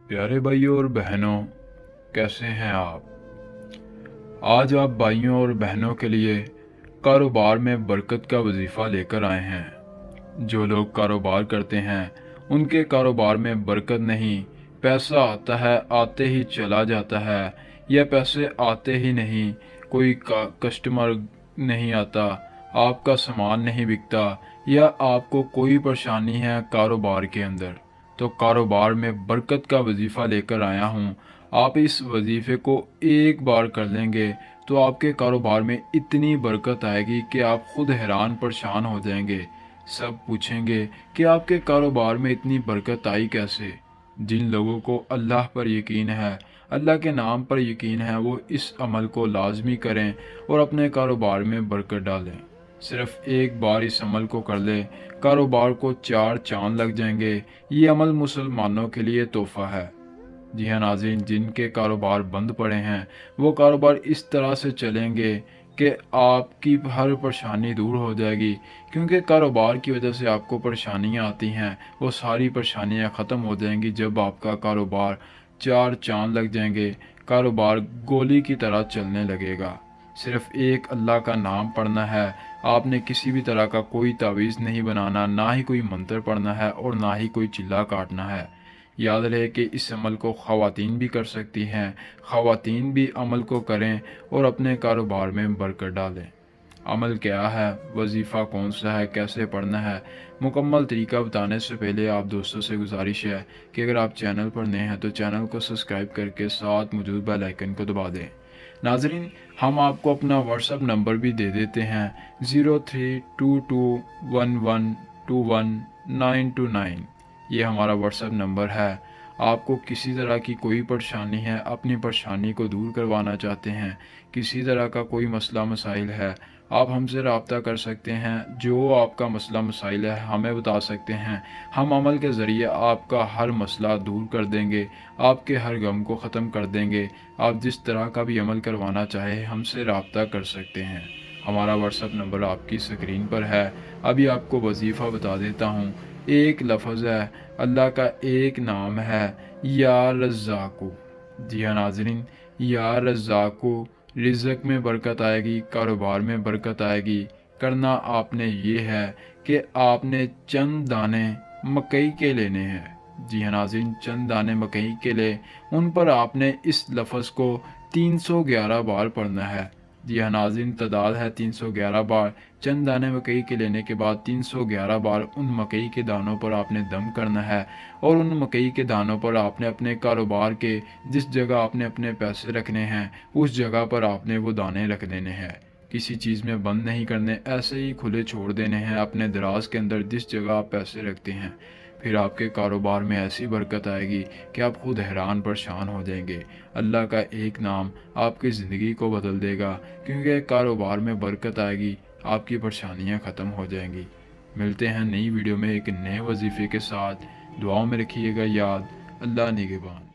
प्यारे भाइयों और बहनों, कैसे हैं आप। आज आप भाइयों और बहनों के लिए कारोबार में बरकत का वजीफ़ा लेकर आए हैं। जो लोग कारोबार करते हैं उनके कारोबार में बरकत नहीं, पैसा आता है आते ही चला जाता है, या पैसे आते ही नहीं, कोई कस्टमर नहीं आता, आपका सामान नहीं बिकता, या आपको कोई परेशानी है कारोबार के अंदर, तो कारोबार में बरकत का वजीफ़ा लेकर आया हूँ। आप इस वजीफ़े को एक बार कर लेंगे तो आपके कारोबार में इतनी बरकत आएगी कि आप खुद हैरान परेशान हो जाएंगे। सब पूछेंगे कि आपके कारोबार में इतनी बरकत आई कैसे। जिन लोगों को अल्लाह पर यकीन है, अल्लाह के नाम पर यकीन है, वो इस अमल को लाजमी करें और अपने कारोबार में बरकत डालें। सिर्फ एक बार इस अमल को कर ले, कारोबार को चार चांद लग जाएंगे। ये अमल मुसलमानों के लिए तोहफा है। जी हाँ नाज़रीन, जिनके कारोबार बंद पड़े हैं वो कारोबार इस तरह से चलेंगे कि आपकी हर परेशानी दूर हो जाएगी। क्योंकि कारोबार की वजह से आपको परेशानियाँ आती हैं, वो सारी परेशानियाँ ख़त्म हो जाएंगी जब आपका कारोबार चार चांद लग जाएंगे। कारोबार गोली की तरह चलने लगेगा। सिर्फ एक अल्लाह का नाम पढ़ना है। आपने किसी भी तरह का कोई तावीज़ नहीं बनाना, ना ही कोई मंत्र पढ़ना है और ना ही कोई चिल्ला काटना है। याद रहे कि इस अमल को ख़वातीन भी कर सकती हैं। ख़वातीन भी अमल को करें और अपने कारोबार में बरकत डालें। अमल क्या है, वजीफ़ा कौन सा है, कैसे पढ़ना है, मुकम्मल तरीका बताने से पहले आप दोस्तों से गुजारिश है कि अगर आप चैनल पर नए हैं तो चैनल को सब्सक्राइब करके साथ मौजूद बेल आइकन को दबा दें। नाजरीन, हम आपको अपना व्हाट्सअप नंबर भी दे देते हैं 032211212929। ये हमारा व्हाट्सएप नंबर है। आपको किसी तरह की कोई परेशानी है, अपनी परेशानी को दूर करवाना चाहते हैं, किसी तरह का कोई मसला मसाइल है, आप हमसे रब्ता कर सकते हैं। जो आपका मसला मसाइल है हमें बता सकते हैं। हम अमल के ज़रिए आपका हर मसला दूर कर देंगे, आपके हर गम को ख़त्म कर देंगे। आप जिस तरह का भी अमल करवाना चाहे हमसे रब्ता कर सकते हैं। हमारा व्हाट्सएप नंबर आपकी स्क्रीन पर है। अभी आपको वजीफ़ा बता देता हूँ। एक लफ्ज़ है, अल्लाह का एक नाम है, या रज़्ज़ाक़ु। जी हाँ नाज़रीन, या रज़्ज़ाक़ु। रिज़्क़ में बरकत आएगी, कारोबार में बरकत आएगी। करना आपने ये है कि आपने चंद दाने मकई के लेने हैं। जी हाँ नाज़रीन, चंद दाने मकई के ले, उन पर आपने इस लफ्ज़ को 311 बार पढ़ना है। जी हाँ नाज़रीन, तादाद है 311 बार। चंद दाने मकई के लेने के बाद 311 बार उन मकई के दानों पर आपने दम करना है, और उन मकई के दानों पर आपने अपने कारोबार के जिस जगह आपने अपने पैसे रखने हैं उस जगह पर आपने वो दाने रख देने हैं। किसी चीज़ में बंद नहीं करने, ऐसे ही खुले छोड़ देने हैं अपने दराज के अंदर जिस जगह आप पैसे रखते हैं। फिर आपके कारोबार में ऐसी बरकत आएगी कि आप खुद हैरान परेशान हो जाएंगे। अल्लाह का एक नाम आपकी ज़िंदगी को बदल देगा, क्योंकि कारोबार में बरकत आएगी, आपकी परेशानियां ख़त्म हो जाएंगी। मिलते हैं नई वीडियो में एक नए वजीफ़े के साथ। दुआओं में रखिएगा याद। अल्लाह निगहबान।